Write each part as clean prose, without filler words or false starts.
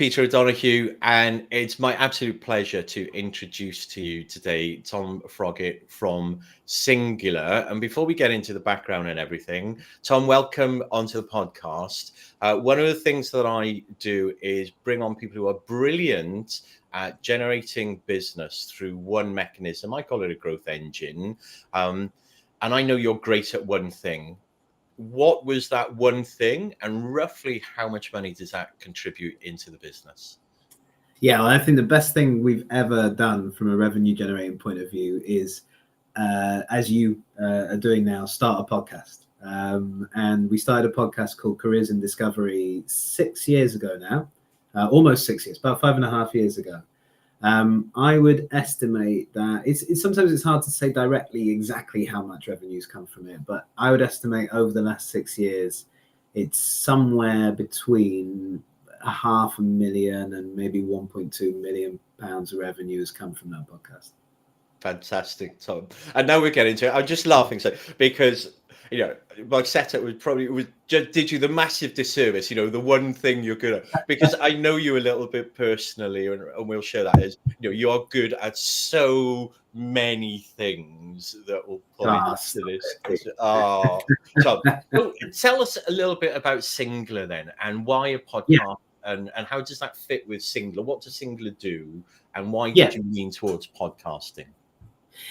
Peter O'Donoghue, and it's my absolute pleasure to introduce to you today Tom Froggatt from Singular. And before we get into the background and everything, Tom, welcome onto the podcast. One of the things that I do is bring on people who are brilliant at generating business through one mechanism. I call it a growth engine. And I know you're great at one thing. What was that one thing, and roughly how much money does that contribute into the business? Yeah, well, I think the best thing we've ever done from a revenue generating point of view is, as you are doing now, start a podcast. And we started a podcast called Careers in Discovery 6 years ago now, almost 6 years, about 5.5 years ago. I would estimate that it's sometimes it's hard to say directly exactly how much revenues come from it, but I would estimate over the last 6 years, it's somewhere between $500,000 and maybe £1.2 million of revenue has come from that podcast. Fantastic, Tom. And now we're getting to it. I'm just laughing because my setup did you the massive disservice. The one thing you're good at, because I know you a little bit personally, and we'll share that, is you are good at so many things that will pull into this. Tom, so tell us a little bit about Singular then, and why a podcast. Yeah. And how does that fit with Singular? What does Singular do, and why did you lean towards podcasting?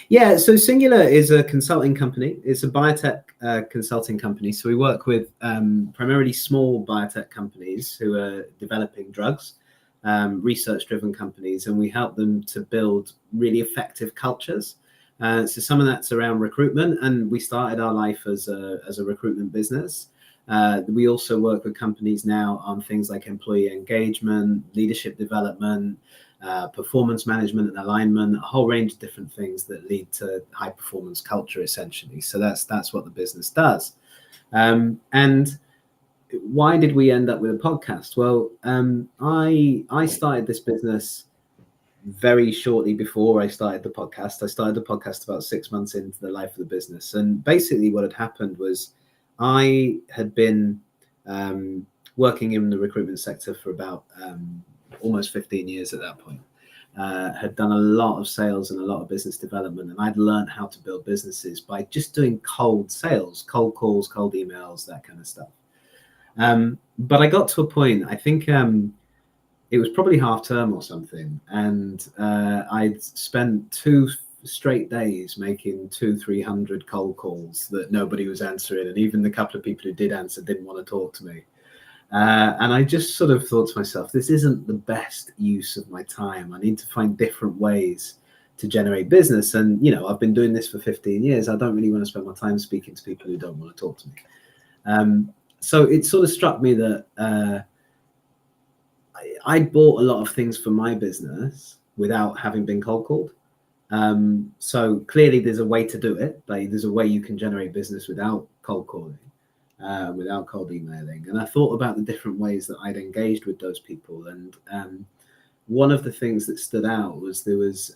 Yeah, so Singular is a consulting company. It's a biotech consulting company. So we work with primarily small biotech companies who are developing drugs, research-driven companies, and we help them to build really effective cultures. So some of that's around recruitment, and we started our life as a recruitment business. We also work with companies now on things like employee engagement, leadership development, performance management and alignment, a whole range of different things that lead to high performance culture, essentially. So that's what the business does. And why did we end up with a podcast? Well, I started this business very shortly before I started the podcast. I started the podcast about 6 months into the life of the business. And basically what had happened was I had been working in the recruitment sector for about almost 15 years at that point. Had done a lot of sales and a lot of business development, and I'd learned how to build businesses by just doing cold sales, cold calls, cold emails, that kind of stuff. But I got to a point, I think it was probably half term or something, and I'd spent 2 straight days making 200-300 cold calls that nobody was answering, and even the couple of people who did answer didn't want to talk to me. And I just sort of thought to myself, this isn't the best use of my time. I need to find different ways to generate business. And, I've been doing this for 15 years. I don't really want to spend my time speaking to people who don't want to talk to me. So it sort of struck me that I bought a lot of things for my business without having been cold called. So clearly there's a way to do it. Like there's a way you can generate business without cold calling. Without cold emailing. And I thought about the different ways that I'd engaged with those people. And one of the things that stood out was there was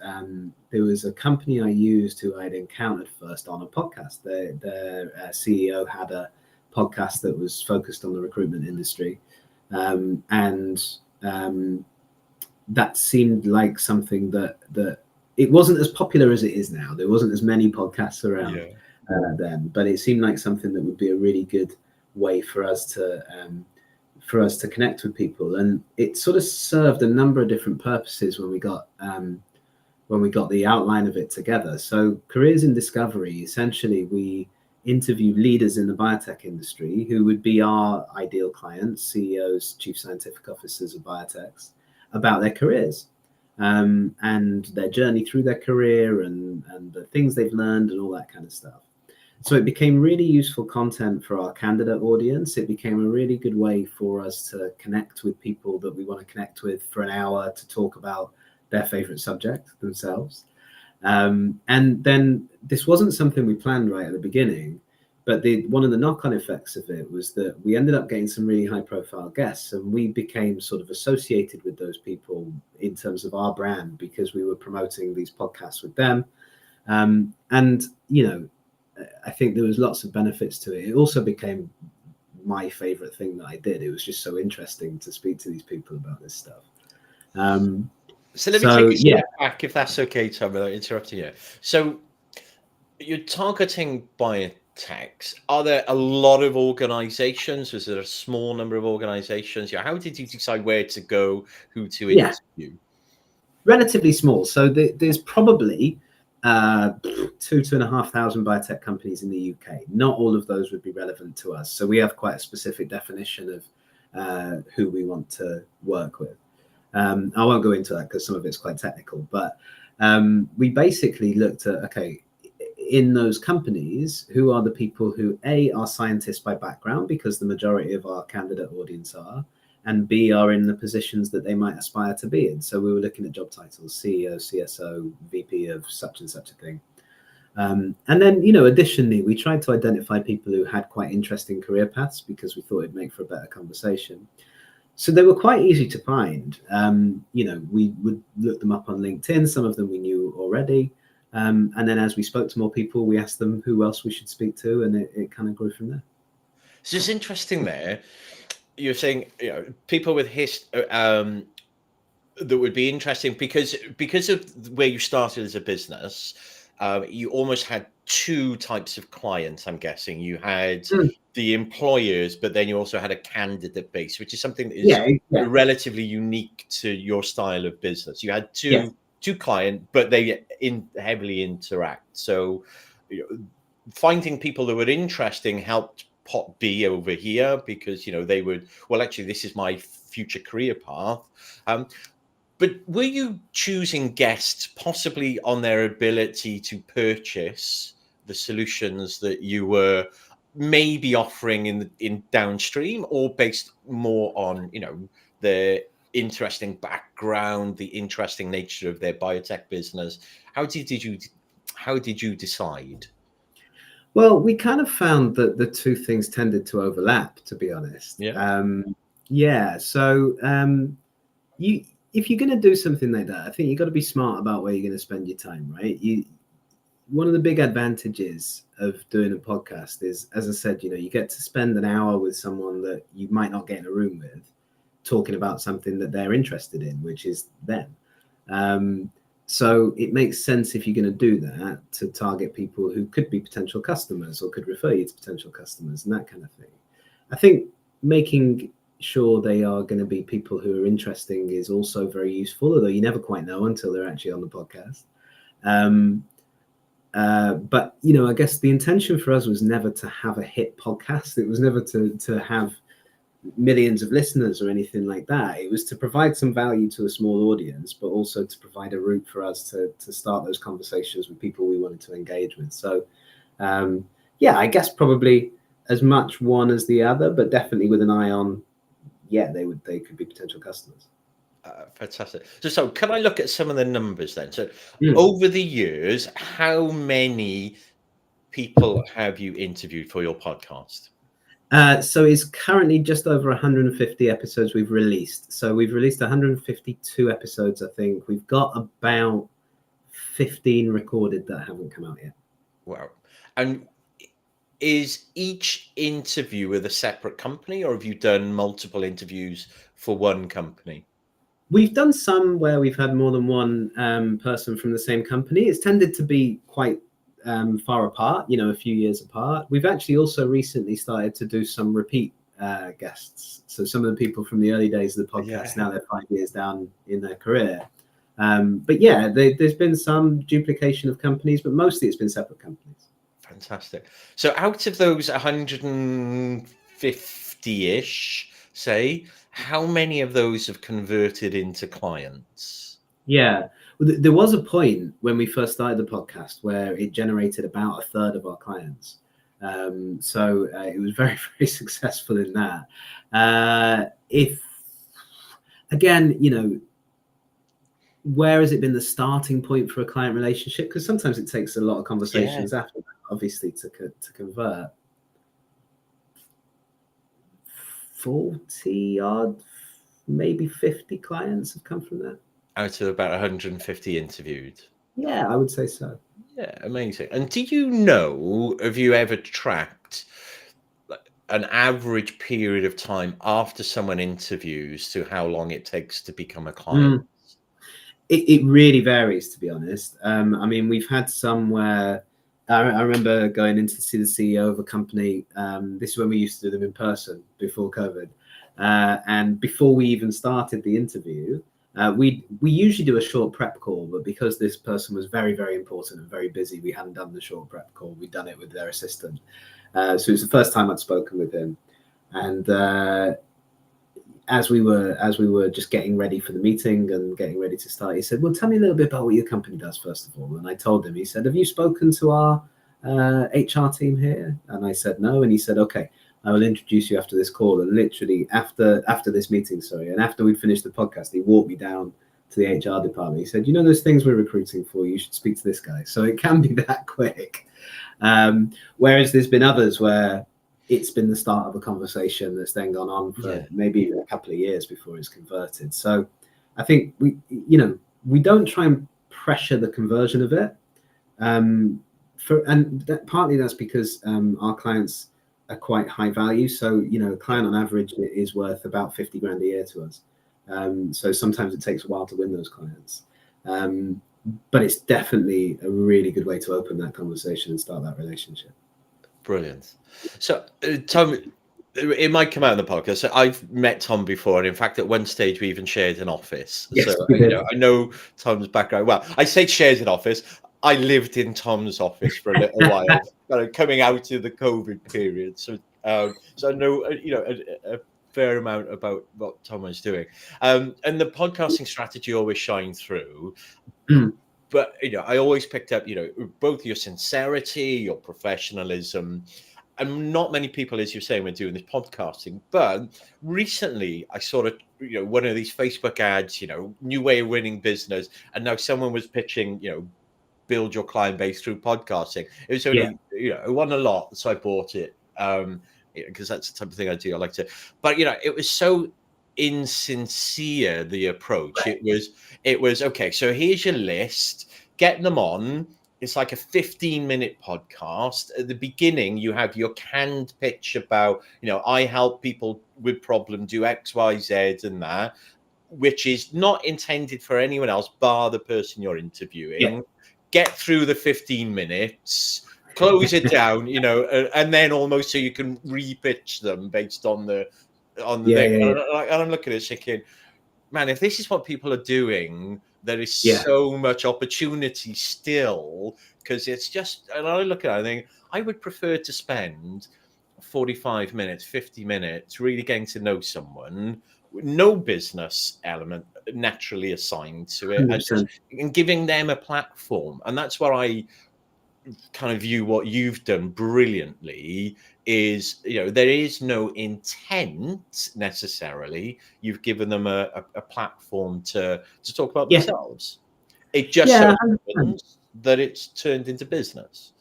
a company I used who I'd encountered first on a podcast. Their CEO had a podcast that was focused on the recruitment industry. And that seemed like something that it wasn't as popular as it is now. There wasn't as many podcasts around. Yeah. Then, but it seemed like something that would be a really good way for us to connect with people, and it sort of served a number of different purposes when we got the outline of it together. So, Careers in Discovery, essentially, we interviewed leaders in the biotech industry who would be our ideal clients, CEOs, chief scientific officers of biotechs, about their careers. And their journey through their career and the things they've learned and all that kind of stuff. So it became really useful content for our candidate audience. It became a really good way for us to connect with people that we want to connect with for an hour to talk about their favorite subject themselves. And then this wasn't something we planned right at the beginning, but one of the knock-on effects of it was that we ended up getting some really high-profile guests, and we became sort of associated with those people in terms of our brand because we were promoting these podcasts with them. And, I think there was lots of benefits to it. It also became my favorite thing that I did. It was just so interesting to speak to these people about this stuff. So let me take a step back, if that's okay, Tom, without interrupting you. So you're targeting biotechs. Are there a lot of organizations? Was there a small number of organizations? How did you decide where to go, who to interview? Relatively small. So there's probably 2,500 biotech companies in the UK. Not all of those would be relevant to us. So we have quite a specific definition of who we want to work with. I won't go into that because some of it's quite technical, but we basically looked at, okay, in those companies, who are the people who A, are scientists by background, because the majority of our candidate audience are, and B, are in the positions that they might aspire to be in. So we were looking at job titles, CEO, CSO, VP of such and such a thing. And then, additionally, we tried to identify people who had quite interesting career paths because we thought it'd make for a better conversation. So they were quite easy to find. We would look them up on LinkedIn. Some of them we knew already. And then as we spoke to more people, we asked them who else we should speak to, and it kind of grew from there. So it's interesting there. You're saying people with that would be interesting because of where you started as a business. You almost had two types of clients, I'm guessing. You had the employers, but then you also had a candidate base, which is something that is relatively unique to your style of business. You had two clients, but they heavily interact. So finding people that were interesting helped pot B over here because, they would, well, actually, this is my future career path. But were you choosing guests possibly on their ability to purchase the solutions that you were maybe offering in downstream, or based more on, their interesting background, the interesting nature of their biotech business? How did you decide? Well, we kind of found that the two things tended to overlap, to be honest. So if you're going to do something like that, I think you've got to be smart about where you're going to spend your time, right? One of the big advantages of doing a podcast is, as I said, you get to spend an hour with someone that you might not get in a room with, talking about something that they're interested in, which is them. So it makes sense, if you're going to do that, to target people who could be potential customers or could refer you to potential customers and that kind of thing. I think making sure they are going to be people who are interesting is also very useful, although you never quite know until they're actually on the podcast. But I guess the intention for us was never to have a hit podcast. It was never to have millions of listeners or anything like that. It was to provide some value to a small audience, but also to provide a route for us to start those conversations with people we wanted to engage with. So I guess probably as much one as the other, but definitely with an eye on they could be potential customers. Fantastic. So can I look at some of the numbers then? So over the years, how many people have you interviewed for your podcast? So it's currently just over 150 episodes we've released. So we've released 152 episodes, I think. We've got about 15 recorded that haven't come out yet. Wow. And is each interview with a separate company, or have you done multiple interviews for one company? We've done some where we've had more than one person from the same company. It's tended to be quite far apart, a few years apart. We've actually also recently started to do some repeat guests. So some of the people from the early days of the podcast, now they're 5 years down in their career. But there's been some duplication of companies, but mostly it's been separate companies. Fantastic. So out of those 150-ish, say, how many of those have converted into clients? Yeah, there was a point when we first started the podcast where it generated about a third of our clients. So it was very, very successful in that. Where has it been the starting point for a client relationship? Because sometimes it takes a lot of conversations after that, obviously, to convert. 40 odd, maybe 50 clients have come from that. Out of about 150 interviewed? Yeah, I would say so. Yeah, amazing. And do you know, have you ever tracked an average period of time after someone interviews to how long it takes to become a client? It really varies, to be honest. I mean, we've had some where I remember going in to see the CEO of a company. This is when we used to do them in person before COVID. And before we even started the interview, we usually do a short prep call, but because this person was very, very important and very busy, we hadn't done the short prep call. We'd done it with their assistant. So it was the first time I'd spoken with him. And as we were just getting ready for the meeting and getting ready to start, he said, well, tell me a little bit about what your company does, first of all. And I told him. He said, have you spoken to our HR team here? And I said, no. And he said, okay, I will introduce you after this call. And literally after this meeting, and after we finished the podcast, he walked me down to the HR department. He said, you know, those things we're recruiting for, you should speak to this guy. So it can be that quick. Whereas there's been others where it's been the start of a conversation that's then gone on for maybe even a couple of years before it's converted. So I think we don't try and pressure the conversion of it. Partly that's because our clients are quite high value. So, a client on average is worth about 50 grand a year to us. So sometimes it takes a while to win those clients. But it's definitely a really good way to open that conversation and start that relationship. Brilliant. So, Tom, it might come out in the podcast. So I've met Tom before, and in fact, at one stage we even shared an office. Yes, so I know Tom's background. Well, I say shared an office. I lived in Tom's office for a little while, coming out of the COVID period. So, so I know a fair amount about what Tom was doing. And the podcasting strategy always shines through. But I always picked up, both your sincerity, your professionalism, and not many people, as you're saying, were doing this podcasting. But recently, I saw one of these Facebook ads, new way of winning business, and now someone was pitching, build your client base through podcasting. It was only, it won a lot, so I bought it because that's the type of thing I do. I like to, but it was so insincere, the approach. Right. It was okay, so here's your list, get them on. It's like a 15-minute podcast. At the beginning, you have your canned pitch about, I help people with problem do X, Y, Z and that, which is not intended for anyone else bar the person you're interviewing. Get through the 15 minutes, close it down, and then almost so you can re-pitch them based on the thing. And I'm looking at it thinking, man, if this is what people are doing, there is so much opportunity still, because it's just, and I look at it, I think I would prefer to spend 45 minutes, 50 minutes really getting to know someone, no business element naturally assigned to it, and giving them a platform. And that's where I kind of view what you've done brilliantly is, there is no intent necessarily. You've given them a platform to talk about themselves. It just so happens that it's turned into business.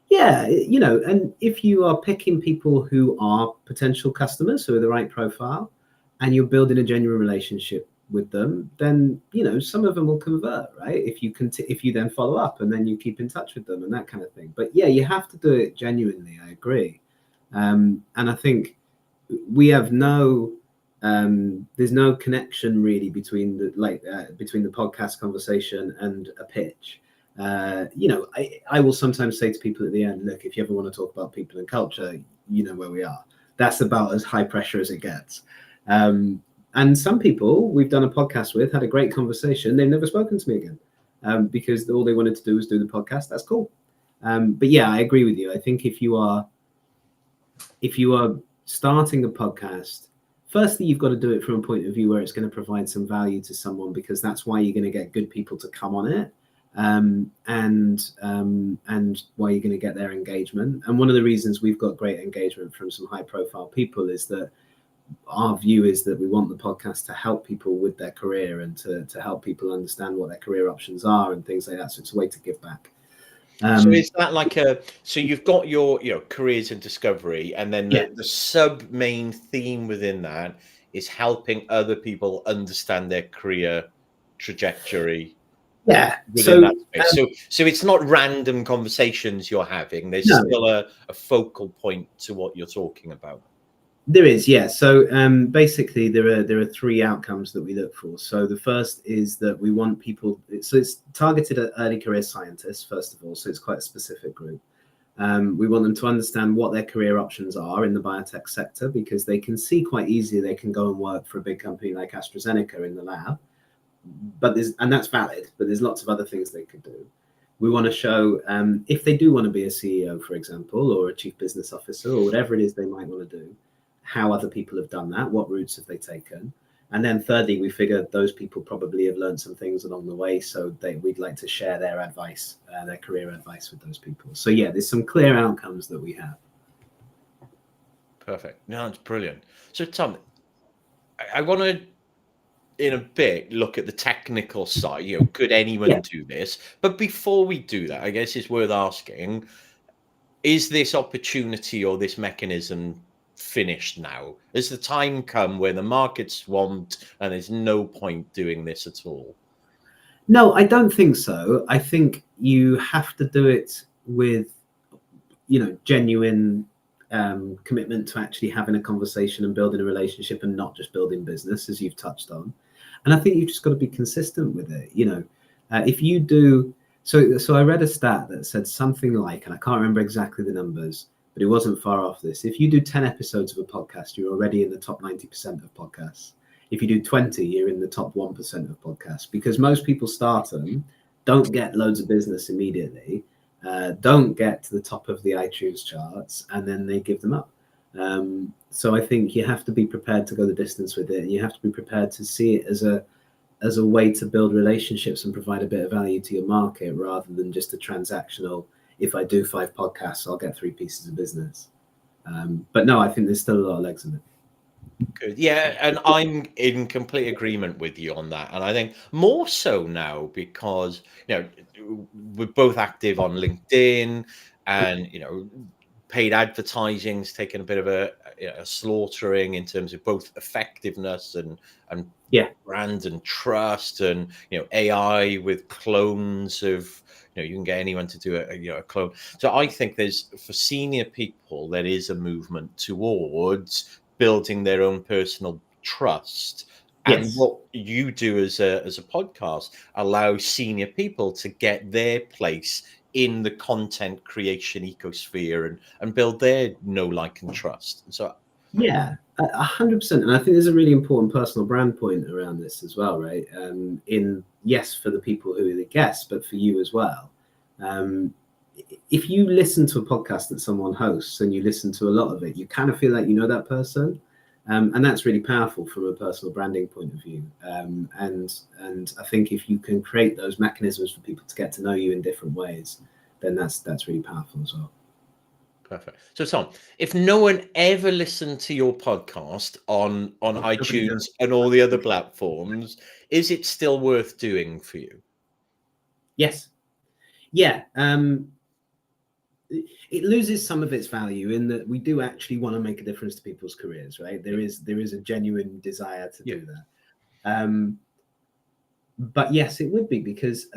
And if you are picking people who are potential customers, who are the right profile, and you're building a genuine relationship with them, then some of them will convert, right? If you then follow up and then you keep in touch with them and that kind of thing. But you have to do it genuinely. I agree. And I think we have there's no connection really between the podcast conversation and a pitch. I will sometimes say to people at the end, look, if you ever want to talk about people and culture, you know where we are. That's about as high pressure as it gets. And some people we've done a podcast with had a great conversation. They've never spoken to me again because all they wanted to do was do the podcast. That's cool. But I agree with you. I think if you are starting a podcast, firstly, you've got to do it from a point of view where it's going to provide some value to someone, because that's why you're going to get good people to come on it. And why you're going to get their engagement. And one of the reasons we've got great engagement from some high profile people is that our view is that we want the podcast to help people with their career and to help people understand what their career options are and things like that. So it's a way to give back. So is that so you've got your careers and discovery, and then the sub main theme within that is helping other people understand their career trajectory. So it's not random conversations you're having. There's still a focal point to what you're talking about. There is, yeah. So basically, there are three outcomes that we look for. So the first is that we want people. So it's targeted at early career scientists first of all. So it's quite a specific group. We want them to understand what their career options are in the biotech sector, because they can see quite easily they can go and work for a big company like AstraZeneca in the lab, and that's valid. But there's lots of other things they could do. We want to show if they do want to be a CEO, for example, or a chief business officer, or whatever it is they might want to do, how other people have done that, what routes have they taken. And then thirdly, we figure those people probably have learned some things along the way, so we'd like to share their advice, their career advice with those people. So yeah, there's some clear outcomes that we have. Perfect. No, it's brilliant. So Tom, I want to in a bit look at the technical side. Could anyone do this? But before we do that, I guess it's worth asking, is this opportunity or this mechanism finished now? Has the time come where the market's swamped and there's no point doing this at all? No, I don't think so. I think you have to do it with, genuine commitment to actually having a conversation and building a relationship, and not just building business, as you've touched on. And I think you've just got to be consistent with it. If you do, so I read a stat that said something like, and I can't remember exactly the numbers, but it wasn't far off this. If you do 10 episodes of a podcast, you're already in the top 90% of podcasts. If you do 20, you're in the top 1% of podcasts, because most people start them, don't get loads of business immediately, don't get to the top of the iTunes charts, and then they give them up. So I think you have to be prepared to go the distance with it, and you have to be prepared to see it as a way to build relationships and provide a bit of value to your market, rather than just a transactional, if I do 5 podcasts, I'll get 3 pieces of business. But no, I think there's still a lot of legs in it. Good. Yeah, and I'm in complete agreement with you on that. And I think more so now because, we're both active on LinkedIn, and, paid advertising's taken a bit of a slaughtering in terms of both effectiveness and brand and trust, and AI with clones of you can get anyone to do a clone. So I think for senior people there is a movement towards building their own personal trust. And what you do as a podcast allows senior people to get their place in the content creation ecosphere and build their know, like, and trust. So 100%. And I think there's a really important personal brand point around this as well, right? For the people who are the guests, but for you as well. If you listen to a podcast that someone hosts and you listen to a lot of it, you kind of feel like you know that person. And that's really powerful from a personal branding point of view. And I think if you can create those mechanisms for people to get to know you in different ways, then that's really powerful as well. Perfect. So Tom, if no one ever listened to your podcast on iTunes and all the other platforms, is it still worth doing for you? Yes. Yeah. It loses some of its value in that we do actually want to make a difference to people's careers, right? There is a genuine desire to do that. But yes, it would be, because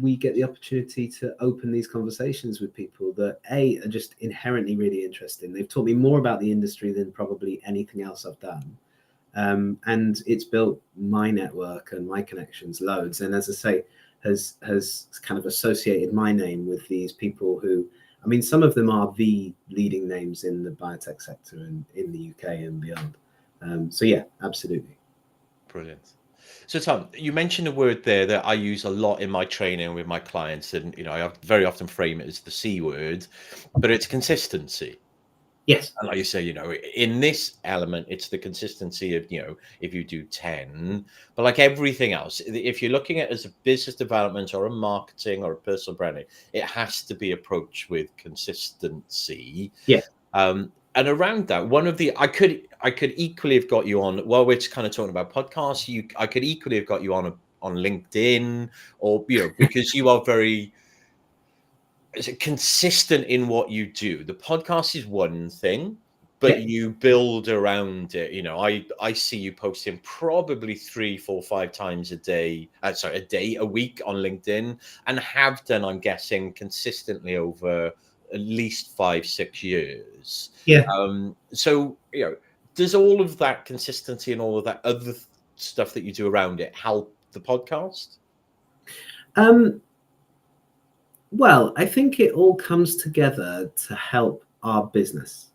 we get the opportunity to open these conversations with people that are just inherently really interesting. They've taught me more about the industry than probably anything else I've done. And it's built my network and my connections loads. And as I say, has kind of associated my name with these people who, I mean, some of them are the leading names in the biotech sector and in the UK and beyond. So yeah, absolutely. Brilliant. So Tom, you mentioned a word there that I use a lot in my training with my clients, and I very often frame it as the C word, but it's consistency. Yes. And like you say, in this element, it's the consistency of, if you do 10, but like everything else, if you're looking at it as a business development or a marketing or a personal branding, it has to be approached with consistency. Yeah. And around that, I could equally have got you on, while we're kind of talking about podcasts, I could equally have got you on LinkedIn, or, because you are very consistent in what you do. The podcast is one thing, but you build around it. I see you posting probably 3, 4, 5 times a day, a week on LinkedIn, and have done, I'm guessing, consistently over at least 5-6 years. Yeah. So, does all of that consistency and all of that other stuff that you do around it help the podcast? Well, I think it all comes together to help our business.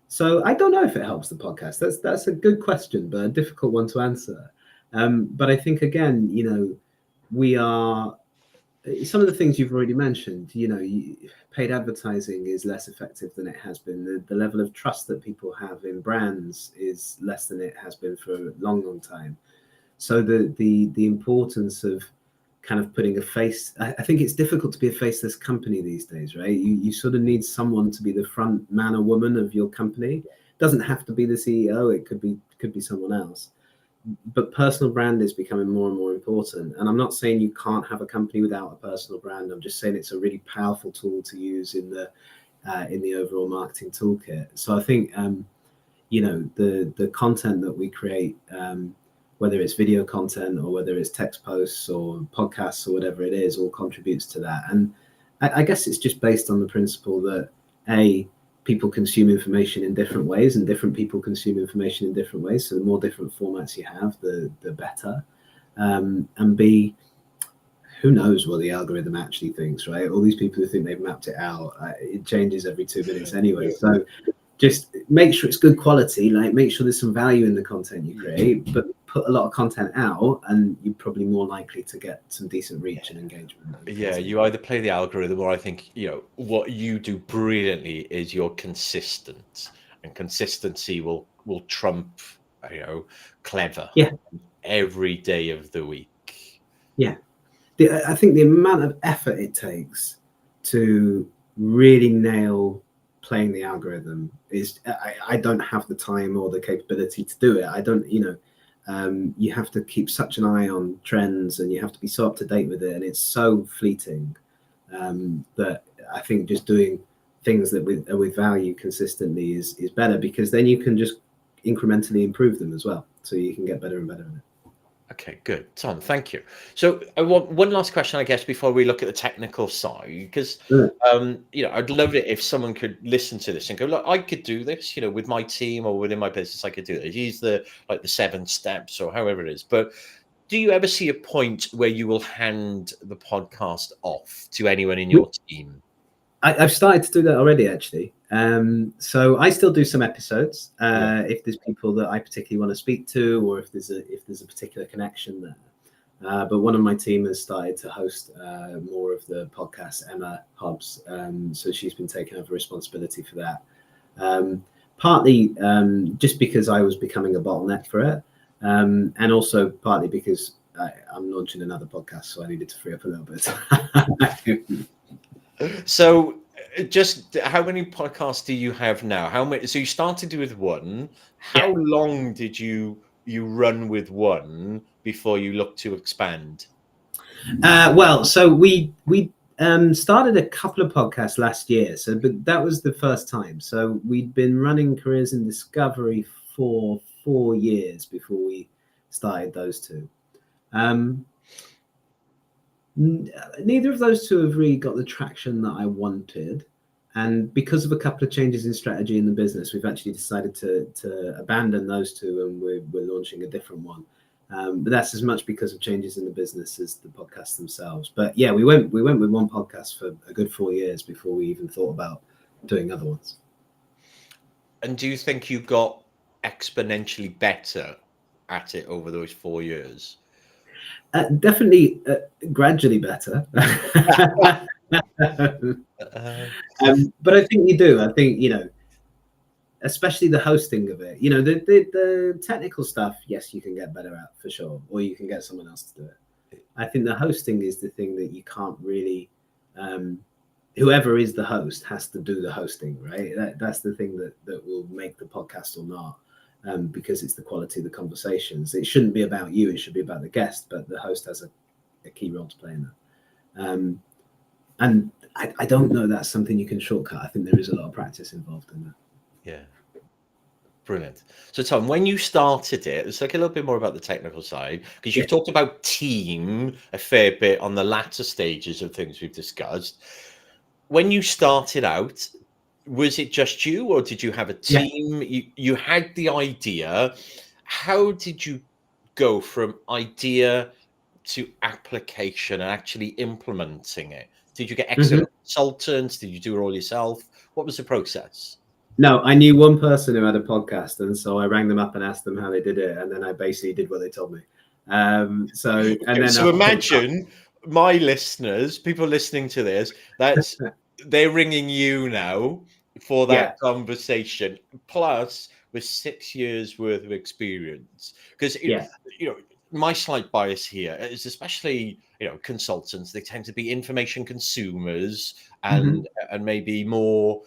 So I don't know if it helps the podcast. That's a good question, but a difficult one to answer. But I think, again, we are, some of the things you've already mentioned, paid advertising is less effective than it has been. The level of trust that people have in brands is less than it has been for a long, long time. So the importance of kind of putting a face, I think it's difficult to be a faceless company these days, right? You sort of need someone to be the front man or woman of your company. It doesn't have to be the CEO. It could be someone else. But personal brand is becoming more and more important. And I'm not saying you can't have a company without a personal brand. I'm just saying it's a really powerful tool to use in the overall marketing toolkit. So I think the content that we create, whether it's video content or whether it's text posts or podcasts or whatever it is, all contributes to that. And I guess it's just based on the principle that people consume information in different ways, and different people consume information in different ways. So the more different formats you have, the better. And B, who knows what the algorithm actually thinks, right? All these people who think they've mapped it out, it changes every 2 minutes anyway. So just make sure it's good quality, like make sure there's some value in the content you create, but put a lot of content out and you're probably more likely to get some decent reach and engagement. Yeah, you either play the algorithm, or I think, what you do brilliantly is you're consistent, and consistency will trump, clever every day of the week. Yeah. I think the amount of effort it takes to really nail playing the algorithm is, I don't have the time or the capability to do it. I don't, you have to keep such an eye on trends, and you have to be so up to date with it, and it's so fleeting that I think just doing things that with value consistently is better, because then you can just incrementally improve them as well, so you can get better and better at it. Okay, good. Tom, thank you. So I want one last question, I guess, before we look at the technical side, because, I'd love it if someone could listen to this and go, look, I could do this, with my team or within my business, I could do this. Use the 7 steps or however it is. But do you ever see a point where you will hand the podcast off to anyone in your team? I've started to do that already, actually. So I still do some episodes if there's people that I particularly want to speak to, or if there's a particular connection there. But one of my team has started to host more of the podcast, Emma Hobbs. So she's been taking over responsibility for that. Partly just because I was becoming a bottleneck for it, and also partly because I'm launching another podcast, so I needed to free up a little bit. So just how many podcasts do you have now? How many? So you started with one. How long did you run with one before you looked to expand? Well, so we started a couple of podcasts last year. But that was the first time. So we'd been running Careers in Discovery for 4 years before we started those two. Neither of those two have really got the traction that I wanted, and because of a couple of changes in strategy in the business, we've actually decided to abandon those two, and we're launching a different one. But that's as much because of changes in the business as the podcasts themselves. But yeah, we went with one podcast for a good 4 years before we even thought about doing other ones. And do you think you got exponentially better at it over those 4 years? Definitely gradually better. But I think you do. I think, especially the hosting of it, the technical stuff, yes, you can get better at for sure, or you can get someone else to do it. I think the hosting is the thing that you can't really, whoever is the host has to do the hosting, right? That's the thing that will make the podcast or not. Because it's the quality of the conversations. It shouldn't be about you, it should be about the guest, but the host has a key role to play in that. And I don't know that's something you can shortcut. I think there is a lot of practice involved in that. Yeah. Brilliant. So Tom, when you started it, let's talk a little bit more about the technical side, because you've talked about team a fair bit on the latter stages of things we've discussed. when you started out, was it just you, or did you have a Yeah. team? You had the idea. How did you go from idea to application and actually implementing it? Did you get Mhm. external consultants? Did you do it all yourself? What was the process? No, I knew one person who had a podcast, and so I rang them up and asked them how they did it, and then I basically did what they told me. So, and Okay, then so imagine my listeners, people listening to this, that's they're ringing you now for yeah, that conversation, plus with 6 years worth of experience. Because yeah, you know, my slight bias here is especially consultants. They tend to be information consumers hmm and maybe more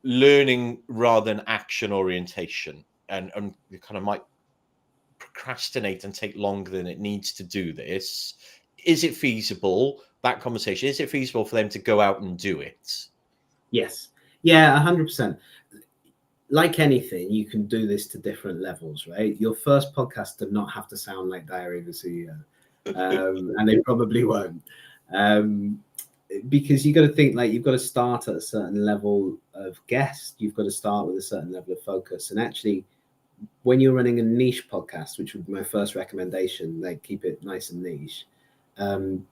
learning rather than action orientation, and you kind of might procrastinate and take longer than it needs to do this. Is it feasible, that conversation, is it feasible for them to go out and do it? yes, yeah, 100%. Like anything, you can do this to different levels, right? Your first podcast did not have to sound like Diary of a CEO, and they probably won't, um, because you got to think like you've got to start at a certain level of guest. You've got to start with a certain level of focus, and actually, when you're running a niche podcast, which would be my first recommendation, like keep it nice and niche. Um,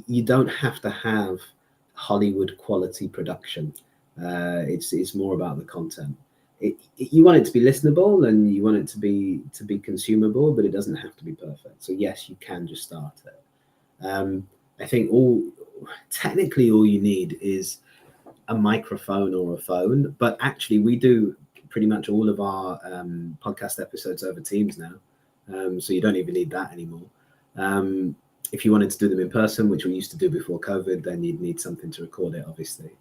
you don't have to have Hollywood quality production. It's more about the content. You want it to be listenable and you want it to be consumable, but it doesn't have to be perfect. So yes, you can just start it. I think technically all you need is a microphone or a phone, but actually we do pretty much all of our podcast episodes over Teams now, so you don't even need that anymore. If you wanted to do them in person, which we used to do before COVID, then you'd need something to record it, obviously.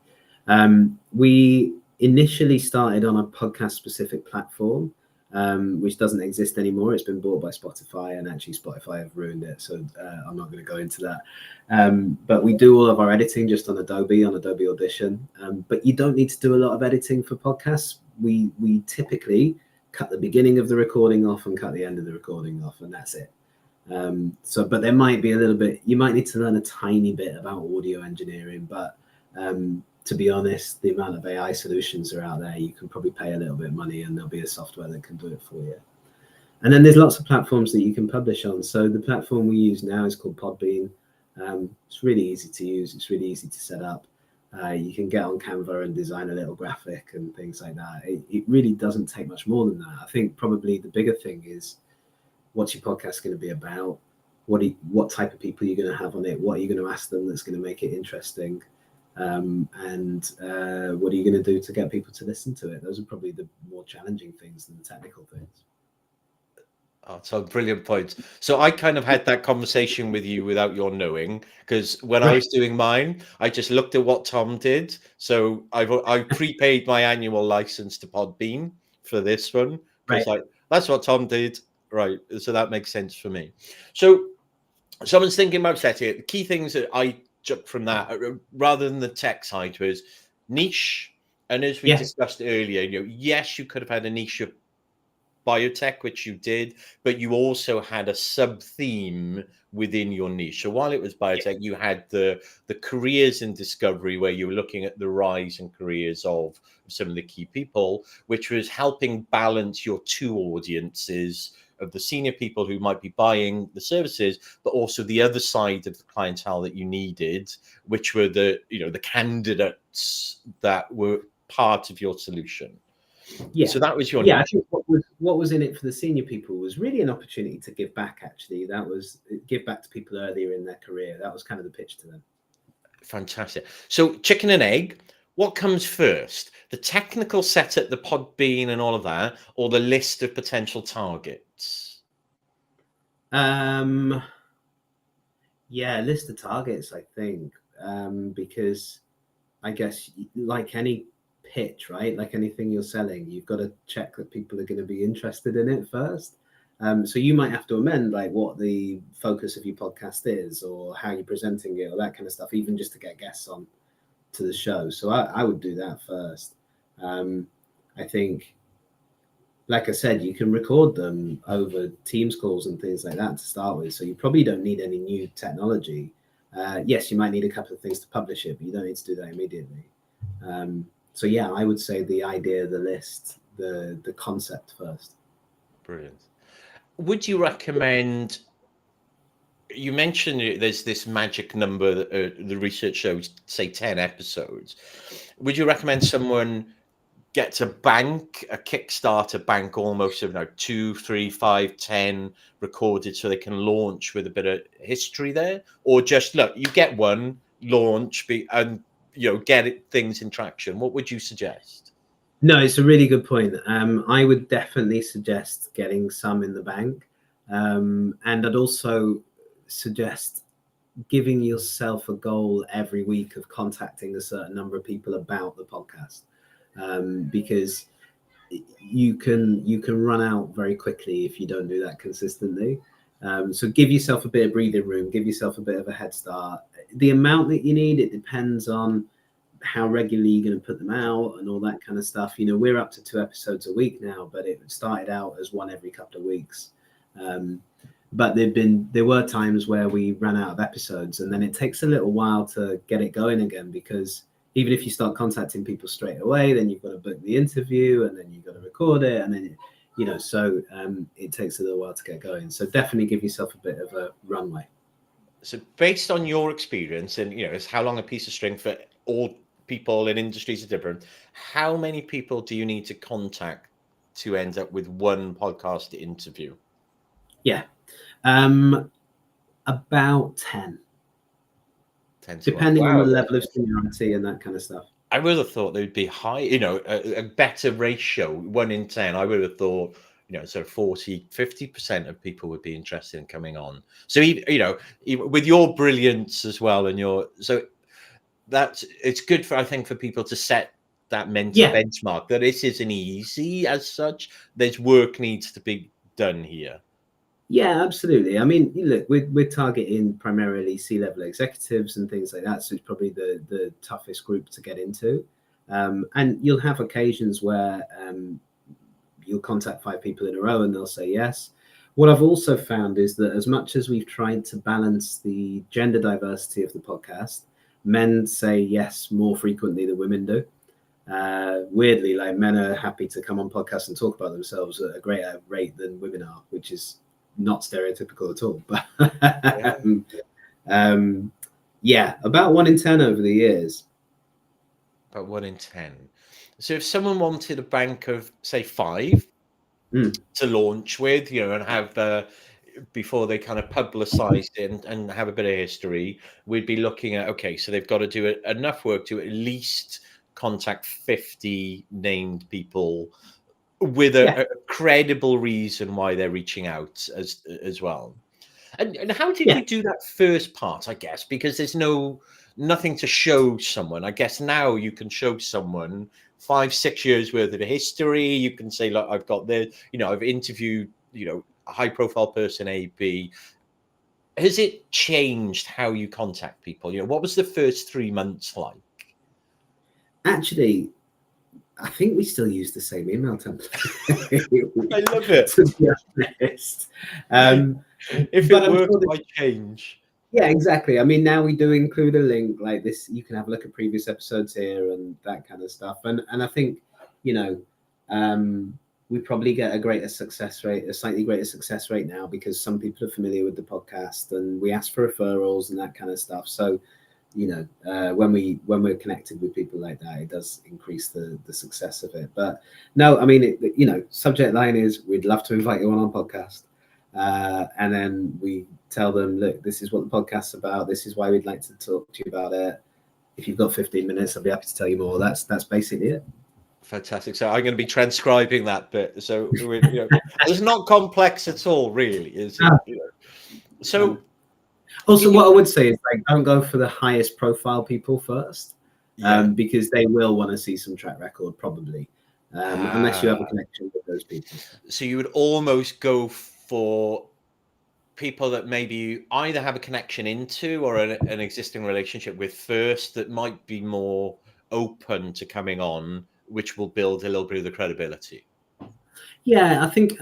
We initially started on a podcast specific platform, which doesn't exist anymore. It's been bought by Spotify, and actually Spotify have ruined it, so I'm not going to go into that. But we do all of our editing just on Adobe Audition. But you don't need to do a lot of editing for podcasts. We typically cut the beginning of the recording off and cut the end of the recording off, and that's it. But there might be a little bit, you might need to learn a tiny bit about audio engineering, but to be honest, the amount of AI solutions are out there, you can probably pay a little bit of money and there'll be a software that can do it for you. And then there's lots of platforms that you can publish on. So the platform we use now is called Podbean. It's really easy to use. It's really easy to set up. You can get on Canva and design a little graphic and things like that. It really doesn't take much more than that. I think probably the bigger thing is, what's your podcast going to be about? What type of people you're going to have on it? What are you going to ask them that's going to make it interesting? And what are you going to do to get people to listen to it? Those are probably the more challenging things than the technical things. Oh, so brilliant points. So I kind of had that conversation with you without your knowing, because when I was doing mine, I just looked at what Tom did. So I prepaid my annual license to Podbean for this one because that's what Tom did, right? So that makes sense for me. So someone's thinking about setting it. The key things that I took from that, rather than the tech side, was niche. And as we discussed earlier, yes, you could have had a niche of biotech, which you did, but you also had a sub theme within your niche. So while it was biotech, you had the careers in discovery, where you were looking at the rise and careers of some of the key people, which was helping balance your two audiences of the senior people who might be buying the services, but also the other side of the clientele that you needed, which were the candidates that were part of your solution. So that was your I think what was in it for the senior people was really an opportunity to give back. Actually, that was give back to people earlier in their career. That was kind of the pitch to them. Fantastic. So chicken and egg, what comes first? The technical setup, the Podbean and all of that, or the list of potential targets? List of targets, I think, because I guess like any pitch, right? Like anything you're selling, you've got to check that people are going to be interested in it first. So you might have to amend like what the focus of your podcast is, or how you're presenting it, or that kind of stuff, even just to get guests on to the show. So I would do that first. I think, like I said, you can record them over Teams calls and things like that to start with. So you probably don't need any new technology. Yes, you might need a couple of things to publish it, but you don't need to do that immediately. So yeah, I would say the idea, the list, the concept first. Brilliant. Would you recommend? You mentioned there's this magic number that the research shows, say 10 episodes. Would you recommend someone gets a Kickstarter bank almost of 2, 3, 5, 10 recorded so they can launch with a bit of history there? Or just look, you get one, launch, and get things in traction? What would you suggest? No, it's a really good point. I would definitely suggest getting some in the bank. And I'd also suggest giving yourself a goal every week of contacting a certain number of people about the podcast, because you can run out very quickly if you don't do that consistently. So give yourself a bit of breathing room, give yourself a bit of a head start. The amount that you need, it depends on how regularly you're going to put them out and all that kind of stuff. We're up to 2 episodes a week now, but it started out as one every couple of weeks. But there were times where we ran out of episodes, and then it takes a little while to get it going again, because even if you start contacting people straight away, then you've got to book the interview, and then you've got to record it, and then it takes a little while to get going. So definitely give yourself a bit of a runway. So based on your experience, and it's how long a piece of string for all people in industries are different, how many people do you need to contact to end up with one podcast to interview? Yeah. About 10. 10 depending on the level of seniority and that kind of stuff. I would have thought there'd be high, a better ratio, 1 in 10. I would have thought, sort of 40, 50% of people would be interested in coming on. So, even with your brilliance as well, it's good I think, for people to set that mental benchmark that this isn't easy as such. There's work needs to be done here. Yeah, absolutely. I mean, look, we're targeting primarily C-level executives and things like that, so it's probably the toughest group to get into. And you'll have occasions where you'll contact 5 people in a row and they'll say yes. What I've also found is that as much as we've tried to balance the gender diversity of the podcast, men say yes more frequently than women do. Weirdly, like, men are happy to come on podcasts and talk about themselves at a greater rate than women are, which is not stereotypical at all. But about 1 in 10 over the years. About 1 in 10. So if someone wanted a bank of, say, 5 to launch with, and have before they kind of publicize it and have a bit of history, we'd be looking at, okay, so they've got to do enough work to at least contact 50 named people with a credible reason why they're reaching out as well. And how did you do that first part, I guess? Because there's nothing to show someone. I guess now you can show someone 5, 6 years worth of history. You can say, look, I've got this, I've interviewed, a high profile person, A, B. Has it changed how you contact people? What was the first 3 months like? Actually, I think we still use the same email template. I love it. To be honest. If it works, why change? Yeah, exactly. I mean, now we do include a link like this. You can have a look at previous episodes here and that kind of stuff. And I think, we probably get a slightly greater success rate now, because some people are familiar with the podcast and we ask for referrals and that kind of stuff. So, when we're connected with people like that, it does increase the success of it. But no, I mean, subject line is, we'd love to invite you on our podcast. And then we tell them, look, this is what the podcast's about. This is why we'd like to talk to you about it. If you've got 15 minutes, I'll be happy to tell you more. That's basically it. Fantastic. So I'm going to be transcribing that bit. So it's not complex at all, really, is it? So also, what I would say is, like, don't go for the highest profile people first, because they will want to see some track record, probably, unless you have a connection with those people. So you would almost go for people that maybe you either have a connection into or an existing relationship with first, that might be more open to coming on, which will build a little bit of the credibility. Yeah, I think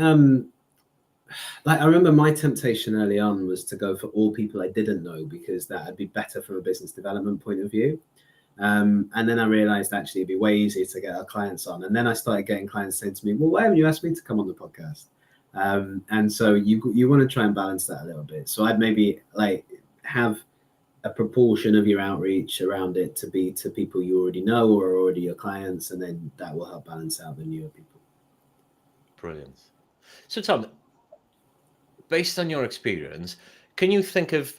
like I remember my temptation early on was to go for all people I didn't know, because that would be better from a business development point of view. And then I realized actually it'd be way easier to get our clients on. And then I started getting clients saying to me, well, why haven't you asked me to come on the podcast? And so you want to try and balance that a little bit. So I'd maybe like have a proportion of your outreach around it to be to people you already know or are already your clients, and then that will help balance out the newer people. Brilliant. So Tom, based on your experience, can you think of,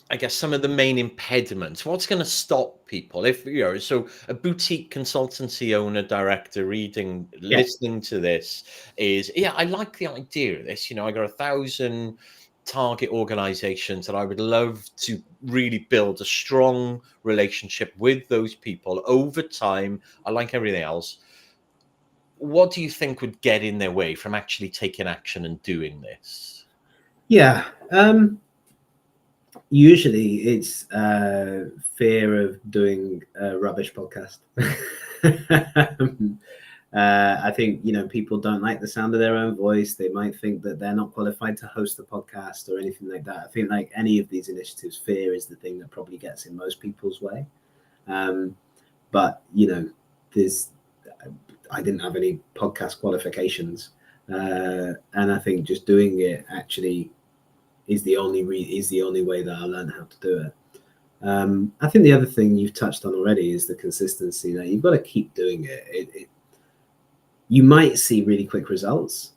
I guess, some of the main impediments? What's going to stop people if, you know, so a boutique consultancy owner, director listening to this is, yeah, I like the idea of this. You know, I got 1,000 target organizations that I would love to really build a strong relationship with those people over time. I like everything else. What do you think would get in their way from actually taking action and doing this? Yeah. Usually it's fear of doing a rubbish podcast. I think, you know, people don't like the sound of their own voice. They might think that they're not qualified to host a podcast or anything like that. I think like any of these initiatives, fear is the thing that probably gets in most people's way. But, you know, I didn't have any podcast qualifications. And I think just doing it actually is the only way that I learned how to do it. I think the other thing you've touched on already is the consistency. That you've got to keep doing it. You might see really quick results,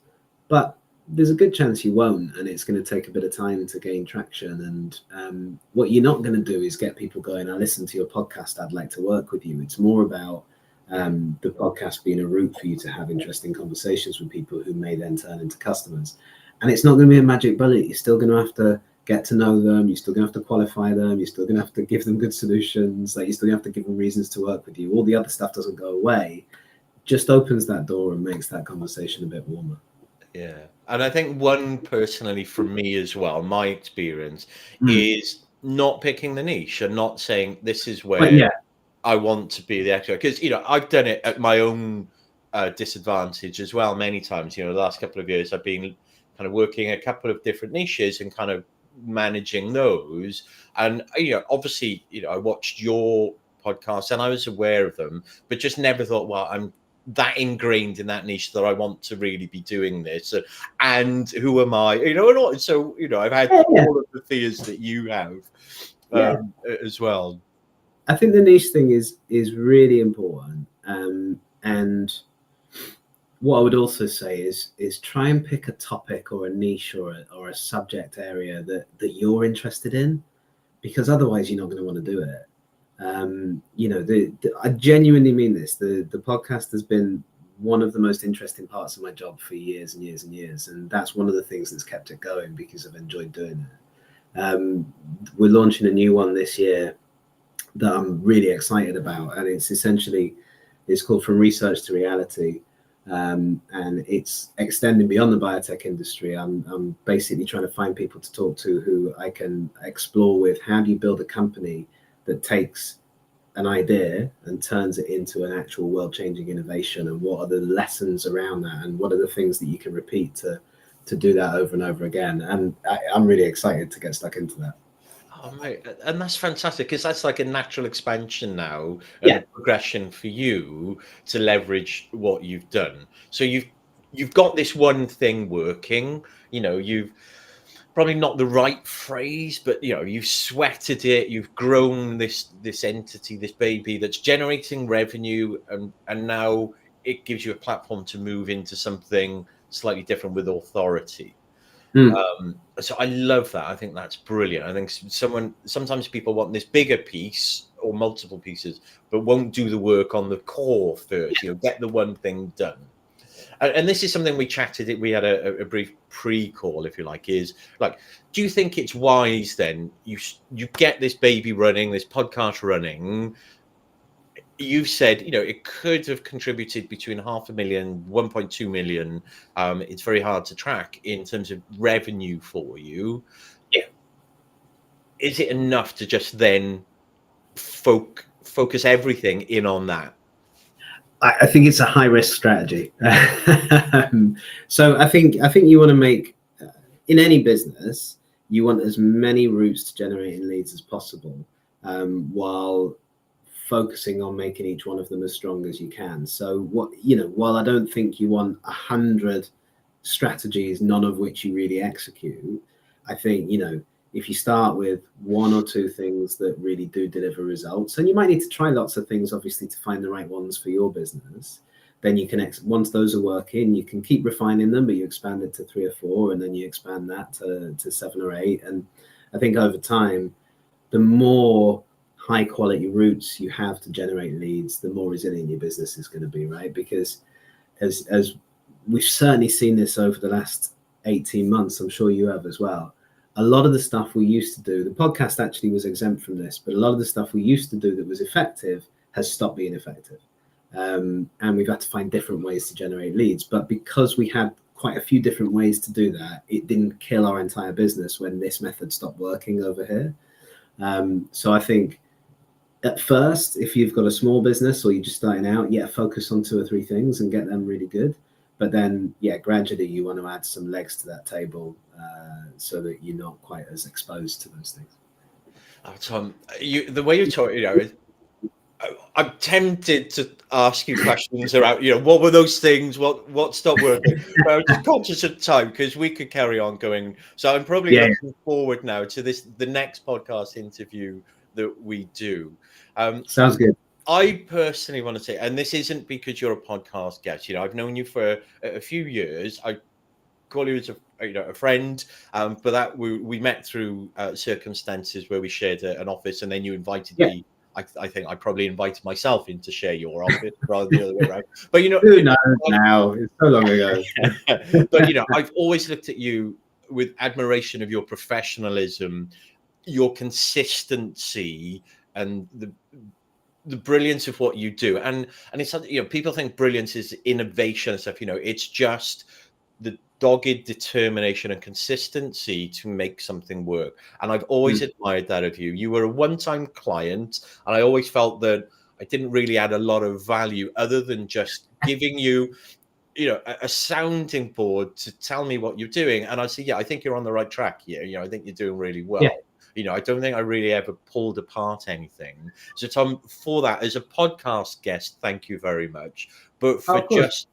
but there's a good chance you won't, and it's going to take a bit of time to gain traction. And what you're not going to do is get people going, I listen to your podcast, I'd like to work with you. It's more about the podcast being a route for you to have interesting conversations with people who may then turn into customers. And it's not going to be a magic bullet. You're still going to have to get to know them. You're still going to have to qualify them. You're still going to have to give them good solutions. Like, you're still going to have to give them reasons to work with you. All the other stuff doesn't go away. Just opens that door and makes that conversation a bit warmer. Yeah. And I think one personally for me as well, my experience is not picking the niche and not saying this is where I want to be the expert. Because, you know, I've done it at my own disadvantage as well many times. You know, the last couple of years I've been kind of working a couple of different niches and kind of managing those. And, you know, obviously, you know, I watched your podcast and I was aware of them, but just never thought, well, I'm that ingrained in that niche that I want to really be doing this. And who am I? You know, and so, you know, I've had all of the fears that you have as well. I think the niche thing is really important. And what I would also say is try and pick a topic or a niche or a subject area that you're interested in, because otherwise you're not going to want to do it. You know, I genuinely mean this. The podcast has been one of the most interesting parts of my job for years and years and years, and that's one of the things that's kept it going, because I've enjoyed doing it. We're launching a new one this year that I'm really excited about, and it's called From Research to Reality. And it's extending beyond the biotech industry. I'm basically trying to find people to talk to who I can explore with. How do you build a company that takes an idea and turns it into an actual world-changing innovation, and what are the lessons around that, and what are the things that you can repeat to do that over and over again? And I'm really excited to get stuck into that. Oh, mate, and that's fantastic, because that's like a natural expansion now and a progression for you to leverage what you've done. So you've got this one thing working. You know, you've probably not the right phrase, but you know, you've sweated it. You've grown this entity, this baby that's generating revenue, and now it gives you a platform to move into something slightly different with authority. So I love that. I think that's brilliant. I think sometimes people want this bigger piece or multiple pieces, but won't do the work on the core first. You know, get the one thing done. And this is something we chatted. We had a brief pre-call, if you like. Is like, do you think it's wise then? You get this baby running, this podcast running. You've said, you know, it could have contributed between 500,000, 1.2 million. It's very hard to track in terms of revenue for you. Yeah. Is it enough to just then focus everything in on that? I think it's a high risk strategy. So I think you want to make, in any business, you want as many routes to generating leads as possible, while focusing on making each one of them as strong as you can. So while I don't think you want 100 strategies, none of which you really execute, I think, if you start with one or two things that really do deliver results, and you might need to try lots of things, obviously, to find the right ones for your business, then you can, once those are working, you can keep refining them, but you expand it to 3 or 4, and then you expand that to 7 or 8. And I think over time, the more high quality routes you have to generate leads, the more resilient your business is going to be, right? Because as we've certainly seen this over the last 18 months, I'm sure you have as well. A lot of the stuff we used to do, the podcast actually was exempt from this, but a lot of the stuff we used to do that was effective has stopped being effective. And we've had to find different ways to generate leads. But because we had quite a few different ways to do that, it didn't kill our entire business when this method stopped working over here. So I think at first, if you've got a small business or you're just starting out, focus on 2 or 3 things and get them really good. But then, gradually you want to add some legs to that table, so that you're not quite as exposed to those things. Oh, Tom, the way you talk, I'm tempted to ask you questions about, what were those things? What stopped working? But I'm just conscious of time because we could carry on going. So I'm probably looking forward now to the next podcast interview that we do. Sounds good. I personally want to say, and this isn't because you're a podcast guest. I've known you for a few years. I call you as a friend, but that we met through circumstances where we shared an office, and then you invited me. I think I probably invited myself in to share your office rather than the other way around. But who knows now? It's so long ago. But I've always looked at you with admiration of your professionalism, your consistency, and the brilliance of what you do. And it's something, people think brilliance is innovation and stuff. It's just the dogged determination and consistency to make something work. And I've always admired that of you. You were a one-time client, and I always felt that I didn't really add a lot of value other than just giving you, a sounding board to tell me what you're doing. And I say, I think you're on the right track here. I think you're doing really well. I don't think I really ever pulled apart anything. So, Tom, for that, as a podcast guest, thank you very much. But for just,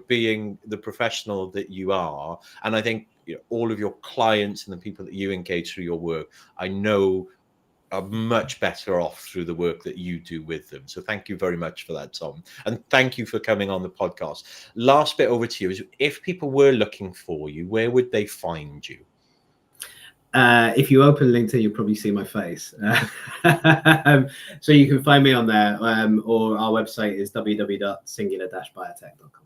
being the professional that you are, and I think all of your clients and the people that you engage through your work, I know are much better off through the work that you do with them. So thank you very much for that, Tom. And thank you for coming on the podcast. Last bit over to you is, if people were looking for you, where would they find you? If you open LinkedIn, you'll probably see my face. So you can find me on there, or our website is www.singular-biotech.com.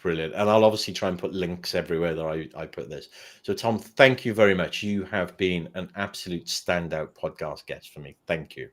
Brilliant. And I'll obviously try and put links everywhere that I put this. So, Tom, thank you very much. You have been an absolute standout podcast guest for me. Thank you.